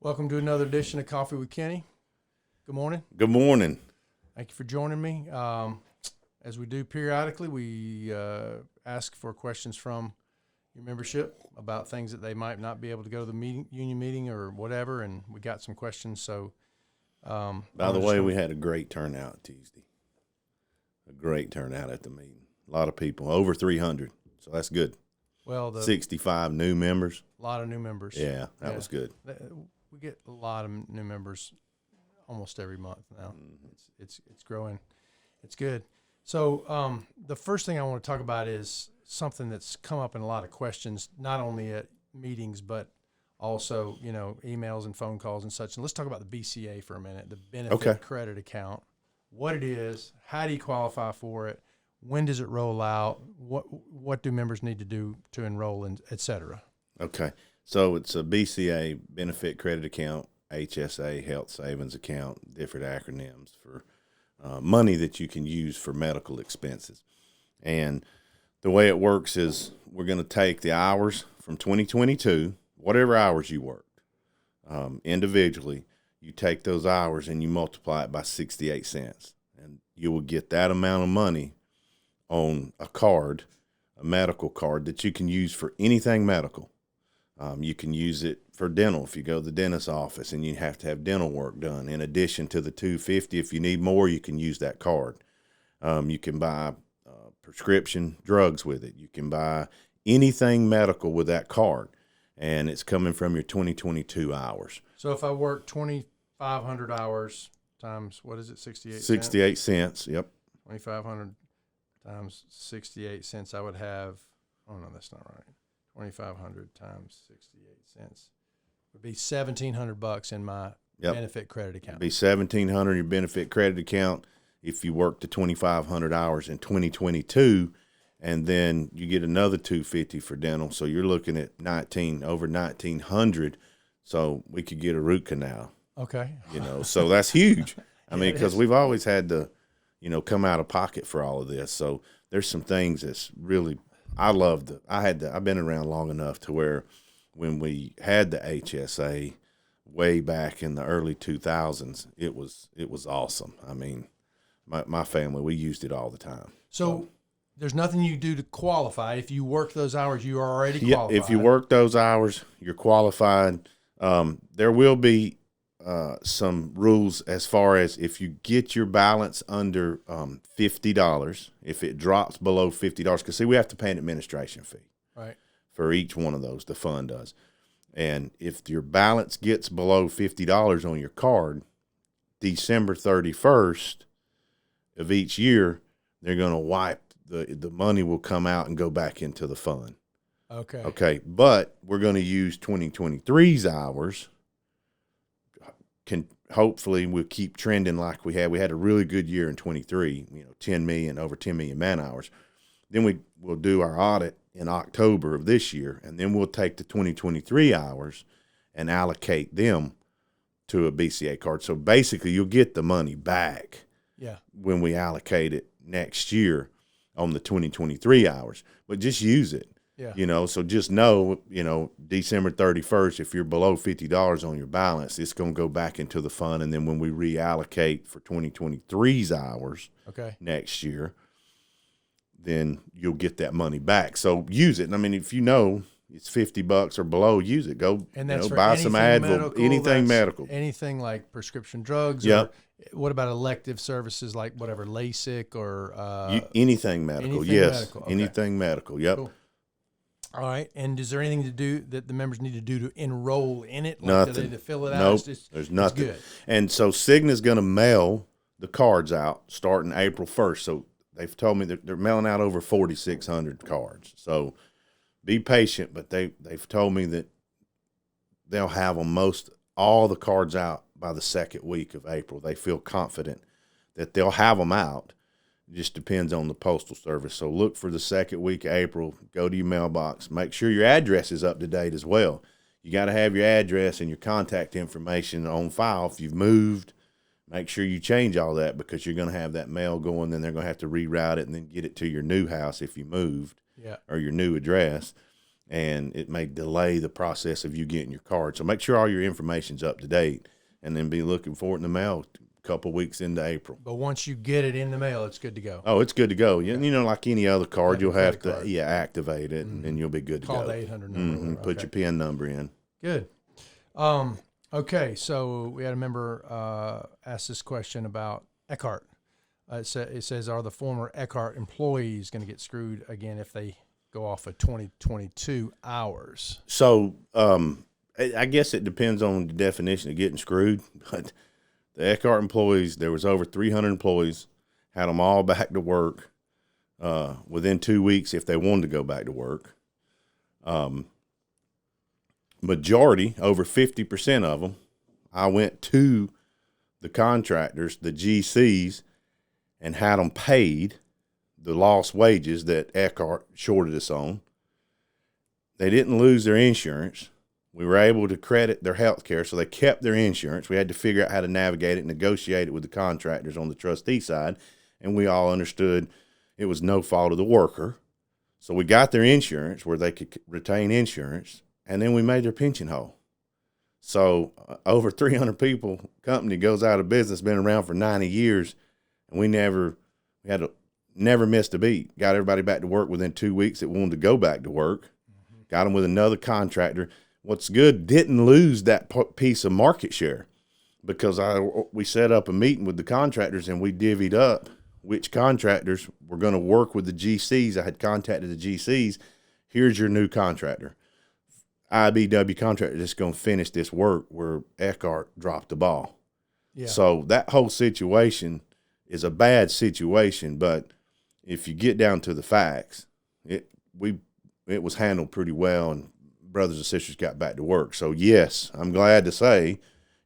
Welcome to another edition of Coffee with Kenny. Good morning. Good morning. Thank you for joining me. As we do periodically, we ask for questions from your membership about things that they might not be able to go to the union meeting or whatever, and we got some questions. So, by the way, we had a great turnout Tuesday. A great turnout at the meeting. A lot of people, over 300, so that's good. Well, 65 new members. A lot of new members. Yeah, that was good. We get a lot of new members almost every month now. Mm-hmm. It's growing. It's good. So the first thing I want to talk about is something that's come up in a lot of questions, not only at meetings but also emails and phone calls and such. And let's talk about the BCA for a minute, the benefit credit account. What it is, how do you qualify for it, when does it roll out, what do members need to do to enroll, and et cetera. Okay. So it's a BCA, benefit credit account, HSA, health savings account, different acronyms for money that you can use for medical expenses. And the way it works is we're going to take the hours from 2022, whatever hours you worked, individually, you take those hours and you multiply it by 68 cents. And you will get that amount of money on a card, a medical card that you can use for anything medical. You can use it for dental if you go to the dentist's office and you have to have dental work done. In addition to the $250, if you need more, you can use that card. You can buy prescription drugs with it. You can buy anything medical with that card, and it's coming from your 2022 hours. So if I work 2,500 hours times, what is it, 68 cents? 68 cents, yep. 2,500 times 68 cents, I would have, oh no, that's not right. 2,500 times 68 cents would be $1,700 in my benefit credit account. It'd be $1,700 in your benefit credit account if you work the 2,500 hours in 2022, and then you get another $250 for dental. So you're looking at over $1,900. So we could get a root canal. Okay. So that's huge. I mean, because we've always had to, come out of pocket for all of this. So there's some things that's really. I've been around long enough to where when we had the HSA way back in the early 2000s, it was awesome. I mean, my family, we used it all the time. So there's nothing you do to qualify. If you work those hours, you are already qualified. Yeah, if you work those hours, you're qualified. There will be some rules as far as if you get your balance under $50, if it drops below $50, because see, we have to pay an administration fee for each one of those, the fund does. And if your balance gets below $50 on your card, December 31st of each year, they're going to wipe, the money will come out and go back into the fund. Okay, but we're going to use 2023's hours. Hopefully we'll keep trending like we had. We had a really good year in 23, over 10 million man hours. Then we'll do our audit in October of this year, and then we'll take the 2023 hours and allocate them to a BCA card. So basically you'll get the money back when we allocate it next year on the 2023 hours, but just use it. Yeah. So just know, December 31st, if you're below $50 on your balance, it's going to go back into the fund. And then when we reallocate for 2023's hours next year, then you'll get that money back. So use it. And I mean, if it's $50 or below, use it. Go and that's buy some Advil, anything medical. Anything like prescription drugs. Or what about elective services like whatever, LASIK or anything medical? Anything medical. Yep. Cool. All right. And is there anything to do that the members need to do to enroll in it? Nothing. Do they to fill it out? Nope. There's nothing. It's good. And so Cigna's going to mail the cards out starting April 1st. So they've told me that they're mailing out over 4,600 cards. So be patient, but they've told me that they'll have all the cards out by the second week of April. They feel confident that they'll have them out. It just depends on the Postal Service. So look for the second week of April. Go to your mailbox. Make sure your address is up to date as well. You got to have your address and your contact information on file. If you've moved, make sure you change all that because you're going to have that mail going. Then they're going to have to reroute it and then get it to your new house if you moved or your new address. and it may delay the process of you getting your card. So make sure all your information's up to date, and then be looking for it in the mail a couple weeks into April. But once you get it in the mail, it's good to go. Oh, it's good to go. You know, like any other card, Like a you'll have credit to card. activate it, and then you'll be good to Call go. the 800 number. Put your PIN number in. Good. Okay, so we had a member ask this question about Eckard. It says, are the former Eckard employees going to get screwed again if they go off of 2022 hours? So I guess it depends on the definition of getting screwed. But the Eckard employees, there was over 300 employees, had them all back to work within 2 weeks if they wanted to go back to work. Majority, over 50% of them, I went to the contractors, the GCs, and had them paid the lost wages that Eckard shorted us on. They didn't lose their insurance. We were able to credit their health care, so they kept their insurance. We had to figure out how to navigate it, negotiate it with the contractors on the trustee side, and we all understood it was no fault of the worker. So we got their insurance where they could retain insurance, and then we made their pension whole. So over 300 people, company goes out of business, been around for 90 years, and we never missed a beat. Got everybody back to work within 2 weeks that wanted to go back to work. Got them with another contractor. What's good, didn't lose that piece of market share, because we set up a meeting with the contractors and we divvied up which contractors were going to work with the GCs. I had contacted the GCs. Here's your new contractor. IBEW contractor just going to finish this work where Eckard dropped the ball. Yeah. So that whole situation is a bad situation, but if you get down to the facts, it was handled pretty well, and brothers and sisters got back to work. So yes, I'm glad to say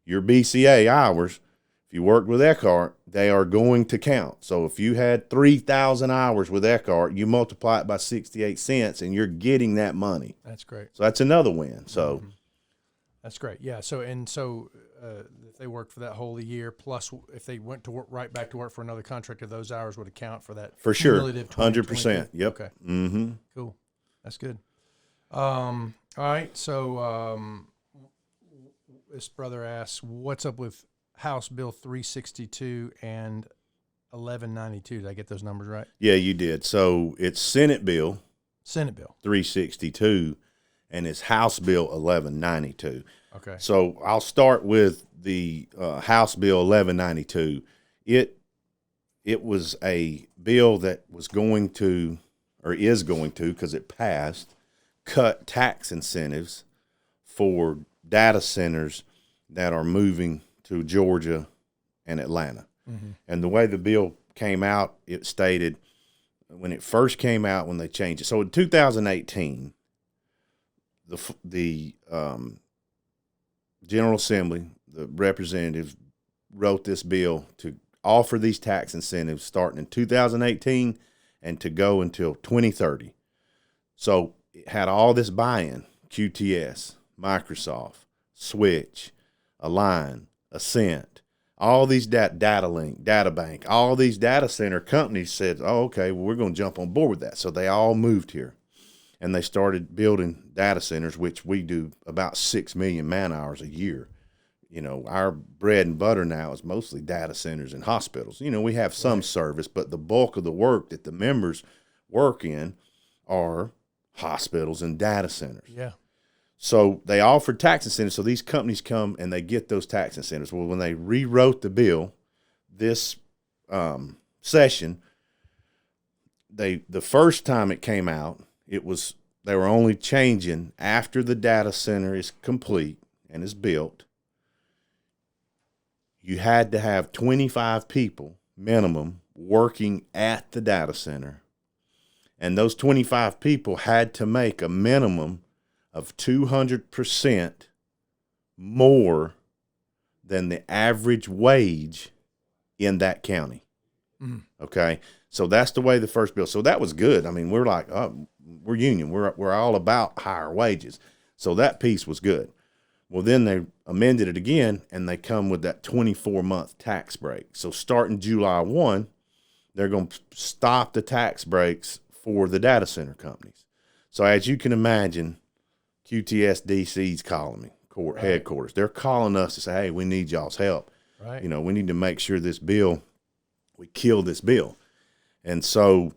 your BCA hours, if you worked with Eckard, they are going to count. So if you had 3,000 hours with Eckard, you multiply it by 68 cents and you're getting that money. That's great. So that's another win. So that's great. Yeah. So if they worked for that whole year, plus if they went to work right back to work for another contractor, those hours would account for that. For sure. Cumulative 100%. Yep. Okay. Mm-hmm. Cool. That's good. All right. So this brother asks, what's up with House Bill 362 and 1192? Did I get those numbers right? Yeah, you did. So it's Senate Bill 362 and it's House Bill 1192. Okay. So I'll start with the House Bill 1192. It was a bill that was going to, or is going to, because it passed, cut tax incentives for data centers that are moving to Georgia and Atlanta. Mm-hmm. And the way the bill came out, it stated, when it first came out, when they changed it. So in 2018, the General Assembly, the representatives wrote this bill to offer these tax incentives starting in 2018 and to go until 2030. So it had all this buy-in: QTS, Microsoft, Switch, Align, Ascent, all these data link, data bank, all these data center companies said, oh, okay, well, we're going to jump on board with that. So they all moved here and they started building data centers, which we do about 6 million man hours a year. You know, our bread and butter now is mostly data centers and hospitals. You know, we have some service, but the bulk of the work that the members work in are hospitals and data centers. Yeah. So they offered tax incentives. So these companies come and they get those tax incentives. Well, when they rewrote the bill this session, the first time it came out, they were only changing after the data center is complete and is built. You had to have 25 people minimum working at the data center, and those 25 people had to make a minimum of 200% more than the average wage in that county. Mm. Okay, so that's the way the first bill. So that was good. I mean, we're like, oh, we're union. We're all about higher wages. So that piece was good. Well, then they amended it again, and they come with that 24-month tax break. So starting July 1, they're going to stop the tax breaks for the data center companies. So as you can imagine, QTS DC's calling me, headquarters. They're calling us to say, hey, we need y'all's help. Right. You know, we need to make sure we kill this bill. And so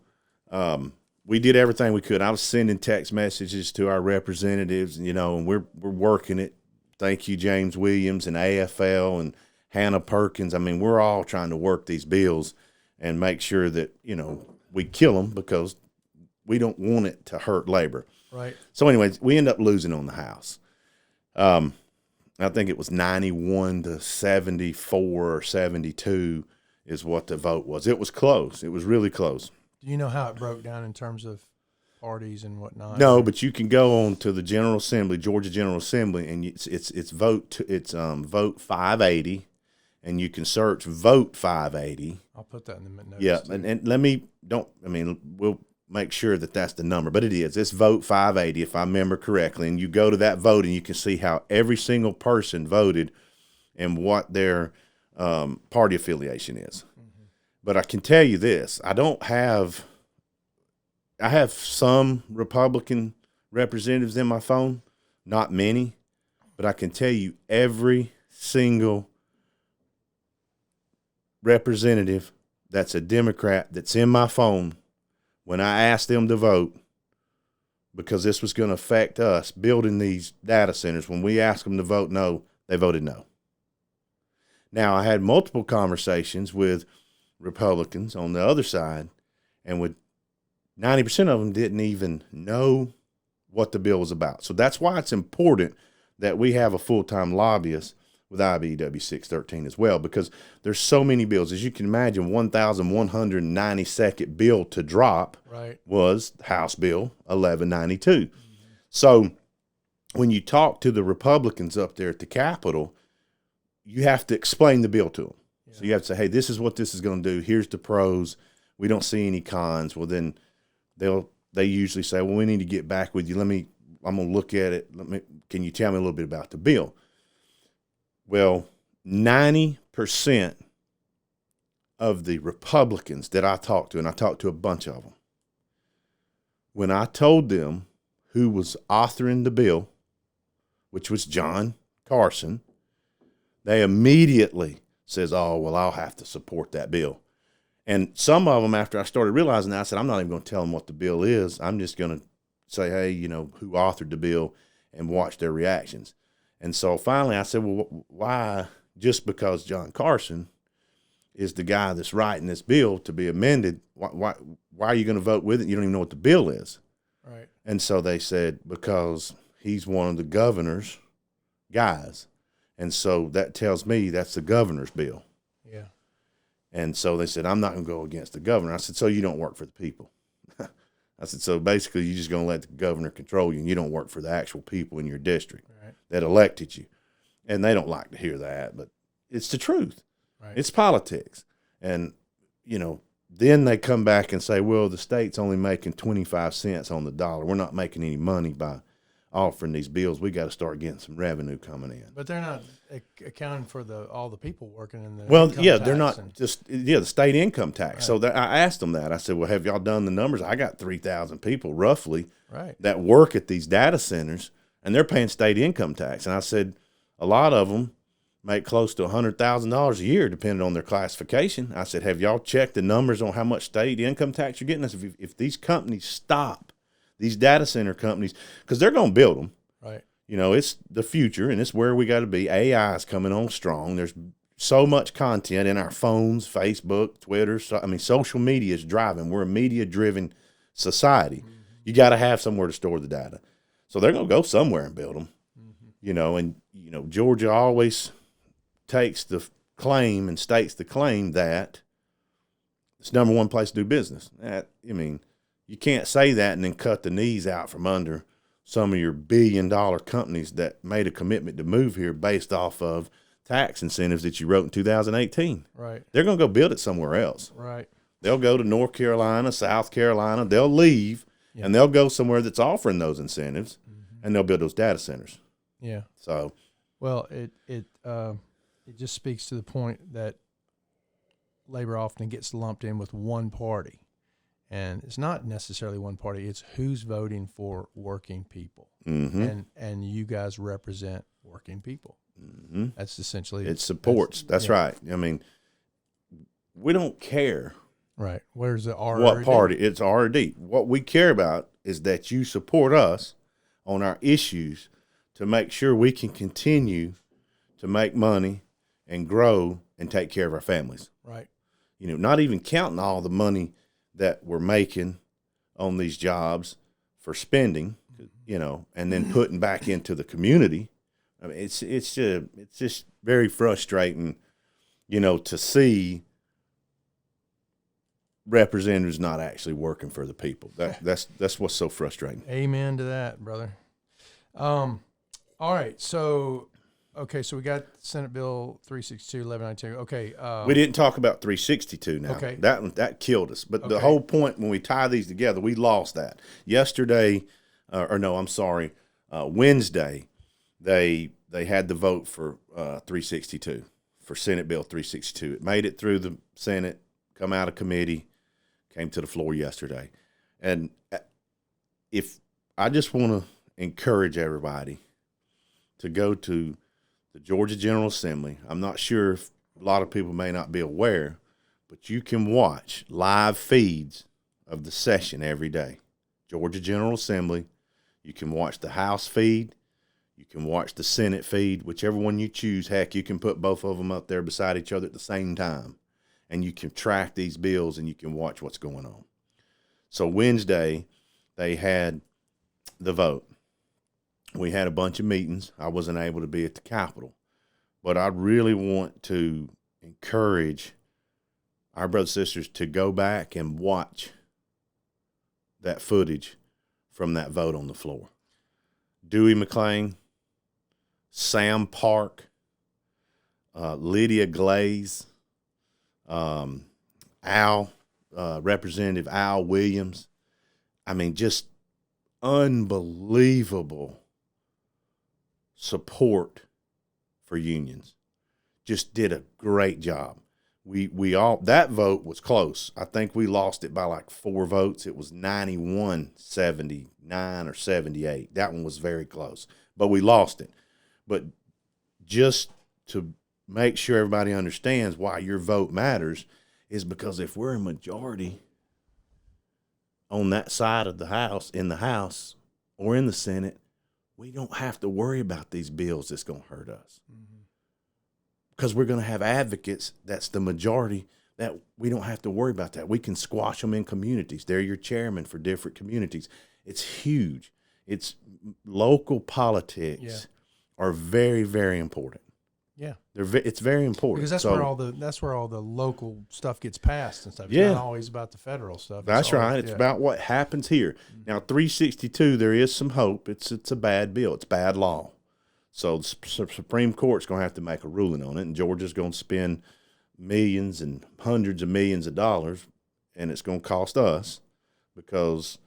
we did everything we could. I was sending text messages to our representatives, you know, and we're working it. Thank you, James Williams and AFL and Hannah Perkins. I mean, we're all trying to work these bills and make sure that, you know, we kill them because we don't want it to hurt labor. Right. So anyways, we end up losing on the House. I think it was 91 to 74 or 72 is what the vote was. It was close. It was really close. Do you know how it broke down in terms of parties and whatnot? No, but you can go on to the General Assembly, Georgia General Assembly, and it's vote 580, and you can search vote 580. I'll put that in the notes. Yeah, and we'll make sure that that's the number, but it is. It's vote 580 if I remember correctly, and you go to that vote and you can see how every single person voted and what their party affiliation is. Mm-hmm. But I can tell you this: I have some Republican representatives in my phone, not many, but I can tell you every single representative that's a Democrat that's in my phone, when I asked them to vote, because this was going to affect us building these data centers, when we asked them to vote no, they voted no. Now, I had multiple conversations with Republicans on the other side, and with 90% of them didn't even know what the bill was about. So that's why it's important that we have a full-time lobbyist with IBEW 613 as well, because there's so many bills. As you can imagine, 1,192nd bill to drop was House Bill 1192. Mm-hmm. So when you talk to the Republicans up there at the Capitol, you have to explain the bill to them. Yeah. So you have to say, hey, this is what this is going to do. Here's the pros. We don't see any cons. Well, then they usually say, well, we need to get back with you. I'm going to look at it. Can you tell me a little bit about the bill? Well, 90% of the Republicans that I talked to, and I talked to a bunch of them, when I told them who was authoring the bill, which was John Carson, they immediately says, oh, well, I'll have to support that bill. And some of them, after I started realizing that, I said, I'm not even going to tell them what the bill is. I'm just going to say, hey, you know, who authored the bill, and watch their reactions. And so finally I said, well, why, just because John Carson is the guy that's writing this bill to be amended, why are you going to vote with it? You don't even know what the bill is. Right. And so they said, because he's one of the governor's guys. And so that tells me that's the governor's bill. Yeah. And so they said, I'm not going to go against the governor. I said, so you don't work for the people. I said, so basically you're just going to let the governor control you, and you don't work for the actual people in your district that elected you. And they don't like to hear that, but it's the truth. Right. It's politics. And, you know, then they come back and say, well, the state's only making 25 cents on the dollar. We're not making any money by offering these bills. We got to start getting some revenue coming in. But they're not accounting for all the people working in the they're not the state income tax. Right. So I asked them that. I said, well, have y'all done the numbers? I got 3,000 people roughly that work at these data centers, and they're paying state income tax. And I said, a lot of them make close to $100,000 a year, depending on their classification. I said, have y'all checked the numbers on how much state income tax you're getting? I said, if these companies stop, these data center companies, because they're going to build them. Right. You know, it's the future, and it's where we got to be. AI is coming on strong. There's so much content in our phones, Facebook, Twitter. Social media is driving. We're a media-driven society. Mm-hmm. You got to have somewhere to store the data. So they're going to go somewhere and build them. Mm-hmm. You know, and, you know, Georgia always takes the claim and states the claim that it's the number one place to do business. You can't say that and then cut the knees out from under some of your billion-dollar companies that made a commitment to move here based off of tax incentives that you wrote in 2018. Right. They're going to go build it somewhere else. Right. They'll go to North Carolina, South Carolina. They'll leave, and they'll go somewhere that's offering those incentives, and they'll build those data centers. Yeah. So, well, it just speaks to the point that labor often gets lumped in with one party. And it's not necessarily one party. It's who's voting for working people. And you guys represent working people. That's essentially it. Supports. That's right. I mean, we don't care. Right. Where's the R? What party? It's R or D. What we care about is that you support us on our issues to make sure we can continue to make money and grow and take care of our families. Right. You know, not even counting all the money that we're making on these jobs for spending, you know, and then putting back into the community. I mean, it's just very frustrating, you know, to see representatives not actually working for the people. That's what's so frustrating. Amen to that, brother. All right. So we got Senate Bill 362, 1192. Okay. We didn't talk about 362 now. Okay. That killed us. But the whole point, when we tie these together, we lost that. Yesterday, Wednesday, they had the vote for 362, for Senate Bill 362. It made it through the Senate, come out of committee, came to the floor yesterday. And if I just want to encourage everybody to go to the Georgia General Assembly. I'm not sure if a lot of people may not be aware, but you can watch live feeds of the session every day. Georgia General Assembly. You can watch the House feed. You can watch the Senate feed, whichever one you choose. Heck, you can put both of them up there beside each other at the same time. And you can track these bills and you can watch what's going on. So Wednesday, they had the vote. We had a bunch of meetings. I wasn't able to be at the Capitol. But I really want to encourage our brothers and sisters to go back and watch that footage from that vote on the floor. Dewey McClain, Sam Park, Lydia Glaze, Representative Al Williams. I mean, just unbelievable support for unions. Just did a great job. We all, that vote was close. I think we lost it by like 4 votes. It was 91-79 or 78. That one was very close, but we lost it. But just to make sure everybody understands why your vote matters is because if we're a majority on that side of the house, in the House or in the Senate, we don't have to worry about these bills that's going to hurt us. Because we're going to have advocates that's the majority, that we don't have to worry about that. We can squash them in communities. They're your chairman for different communities. It's huge. It's local politics are very, very important. Yeah, it's very important because that's where all the local stuff gets passed and stuff. It's not always about the federal stuff. That's right. It's about what happens here. Now, 362, there is some hope. It's a bad bill. It's bad law. So the Supreme Court's going to have to make a ruling on it, and Georgia's going to spend millions and hundreds of millions of dollars, and it's going to cost us because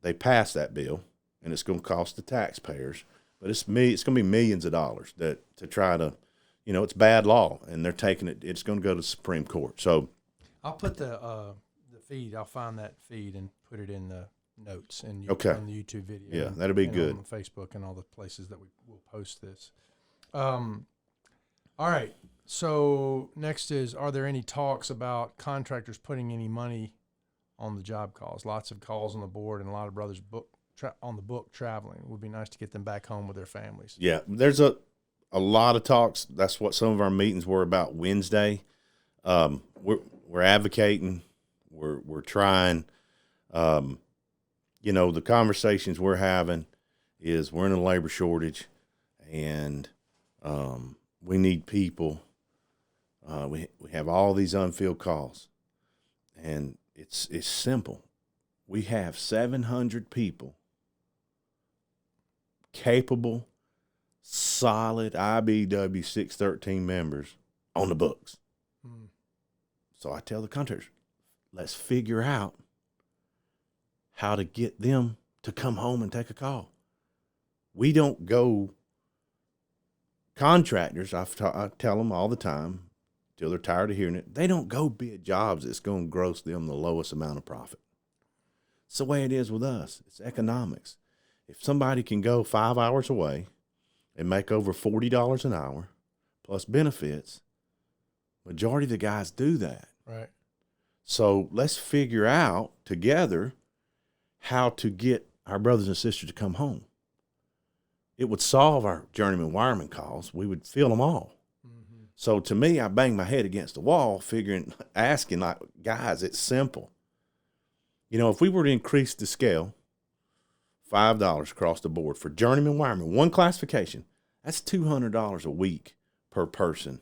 they passed that bill, and it's going to cost the taxpayers. But it's going to be millions of dollars to try to, it's bad law, and they're taking it. It's going to go to the Supreme Court. So I'll put the feed. I'll find that feed and put it in the notes and on the YouTube video. Yeah, that'll be good. On Facebook and all the places that we will post this. All right. So next is, are there any talks about contractors putting any money on the job calls? Lots of calls on the board and a lot of brothers on the book traveling. It would be nice to get them back home with their families. Yeah, there's a lot of talks. That's what some of our meetings were about Wednesday. We're advocating. We're trying. The conversations we're having is we're in a labor shortage, and we need people. We have all these unfilled calls, and it's simple. We have 700 people, capable, solid IBEW 613 members on the books. So I tell the contractors, let's figure out how to get them to come home and take a call. We don't go, contractors, I tell them all the time, till they're tired of hearing it, they don't go bid jobs that's going to gross them the lowest amount of profit. It's the way it is with us. It's economics. If somebody can go 5 hours away and make over $40 an hour plus benefits, majority of the guys do that. Right. So let's figure out together how to get our brothers and sisters to come home. It would solve our journeyman wireman calls. We would fill them all. Mm-hmm. So to me, I banged my head against the wall, asking, like, guys, it's simple. You know, if we were to increase the scale, $5 across the board for journeyman wireman, one classification, that's $200 a week per person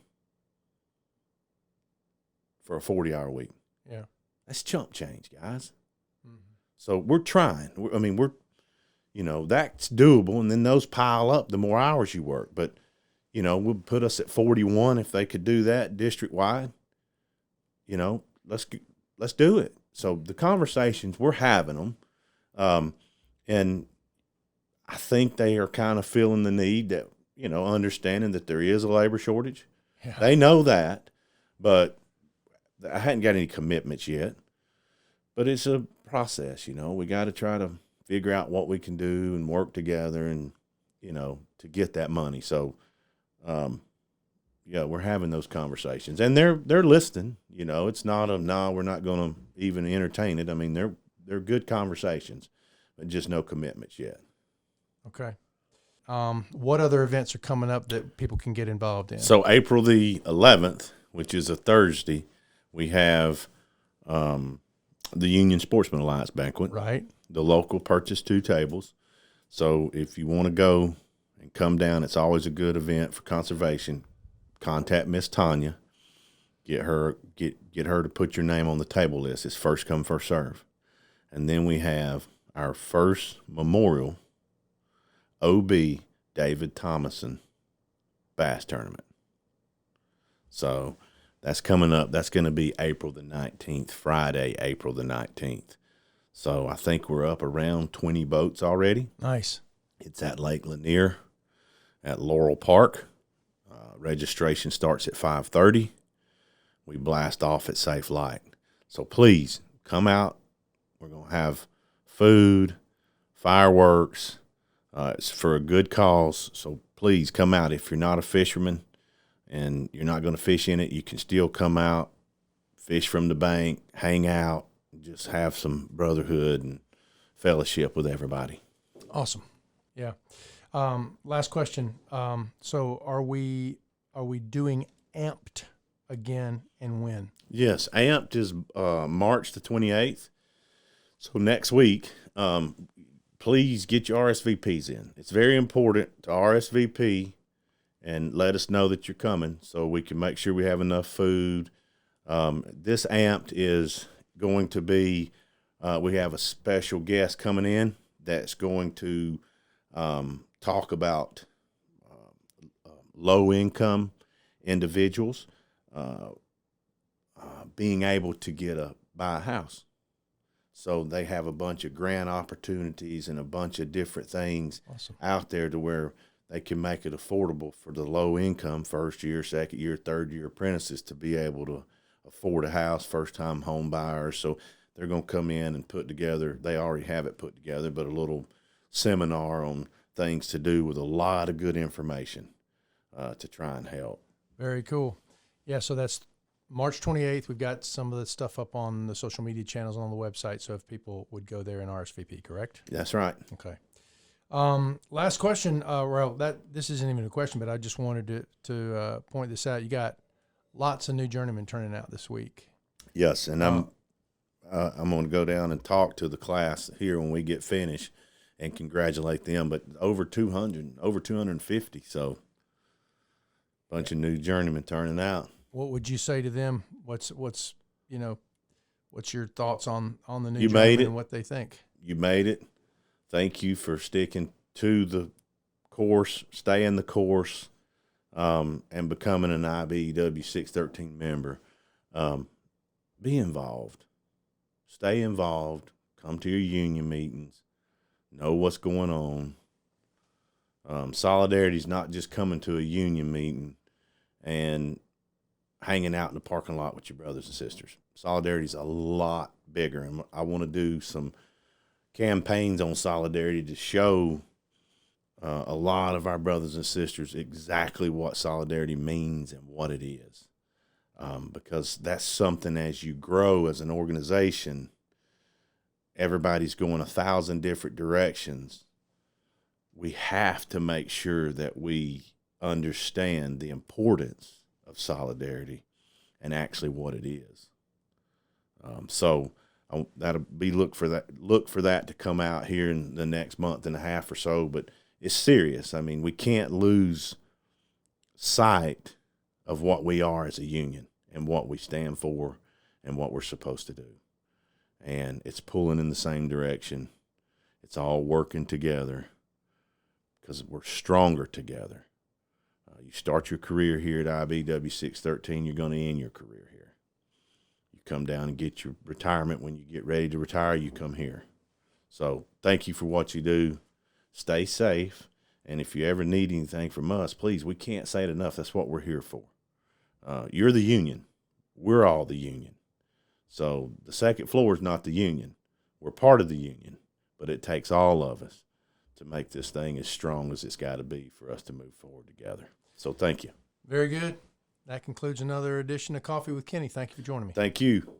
for a 40-hour week. Yeah. That's chump change, guys. Mm-hmm. So we're trying. That's doable, and then those pile up the more hours you work. But, would put us at 41 if they could do that district-wide. Let's do it. So the conversations, we're having them. And I think they are kind of feeling the need that, understanding that there is a labor shortage. Yeah. They know that, but I hadn't got any commitments yet. But it's a process, we got to try to figure out what we can do and work together and, to get that money. So, we're having those conversations, and they're listening. It's not we're not going to even entertain it. I mean, they're good conversations, but just no commitments yet. Okay. What other events are coming up that people can get involved in? So April the 11th, which is a Thursday, we have the Union Sportsman Alliance banquet. Right. The local purchased 2 tables. So if you want to go and come down, it's always a good event for conservation. Contact Miss Tanya. Get her to put your name on the table list. It's first come, first serve. And then we have our first memorial OB David Thomason bass tournament. So that's coming up. That's going to be April the 19th, Friday, April the 19th. So I think we're up around 20 boats already. Nice. It's at Lake Lanier at Laurel Park. Registration starts at 5:30. We blast off at Safe Light. So please come out. We're going to have food, fireworks. It's for a good cause. So please come out. If you're not a fisherman and you're not going to fish in it, you can still come out, fish from the bank, hang out, just have some brotherhood and fellowship with everybody. Awesome. Yeah. Last question. So are we doing Amped again, and when? Yes, Amped is March the 28th. So next week, please get your RSVPs in. It's very important to RSVP and let us know that you're coming so we can make sure we have enough food. This Amped is going to be, we have a special guest coming in that's going to talk about low-income individuals being able to buy a house. So they have a bunch of grant opportunities and a bunch of different things out there to where they can make it affordable for the low-income first-year, second-year, third-year apprentices to be able to afford a house, first-time home buyers. So they're going to come in and put together, they already have it put together, but a little seminar on things to do with a lot of good information to try and help. Very cool. Yeah, so that's March 28th. We've got some of the stuff up on the social media channels and on the website, so if people would go there and RSVP, correct? That's right. Okay. Last question. This isn't even a question, but I just wanted to point this out. You got lots of new journeymen turning out this week. Yes, and I'm going to go down and talk to the class here when we get finished and congratulate them. But over 250, so a bunch of new journeymen turning out. What would you say to them? What's your thoughts on the new you journeymen made it. And what they think? You made it. Thank you for sticking to the course, staying the course, and becoming an IBEW 613 member. Be involved. Stay involved. Come to your union meetings. Know what's going on. Solidarity is not just coming to a union meeting and hanging out in the parking lot with your brothers and sisters. Solidarity is a lot bigger, and I want to do some campaigns on solidarity to show a lot of our brothers and sisters exactly what solidarity means and what it is. Because that's something, as you grow as an organization, everybody's going 1,000 different directions. We have to make sure that we understand the importance of solidarity and actually what it is. So that'll be look for that to come out here in the next month and a half or so. But it's serious. I mean, we can't lose sight of what we are as a union and what we stand for and what we're supposed to do. And it's pulling in the same direction. It's all working together because we're stronger together. You start your career here at IBEW 613, you're going to end your career here. You come down and get your retirement. When you get ready to retire, you come here. So thank you for what you do. Stay safe. And if you ever need anything from us, please, we can't say it enough. That's what we're here for. You're the union. We're all the union. So the second floor is not the union. We're part of the union, but it takes all of us to make this thing as strong as it's got to be for us to move forward together. So thank you. Very good. That concludes another edition of Coffee with Kenny. Thank you for joining me. Thank you.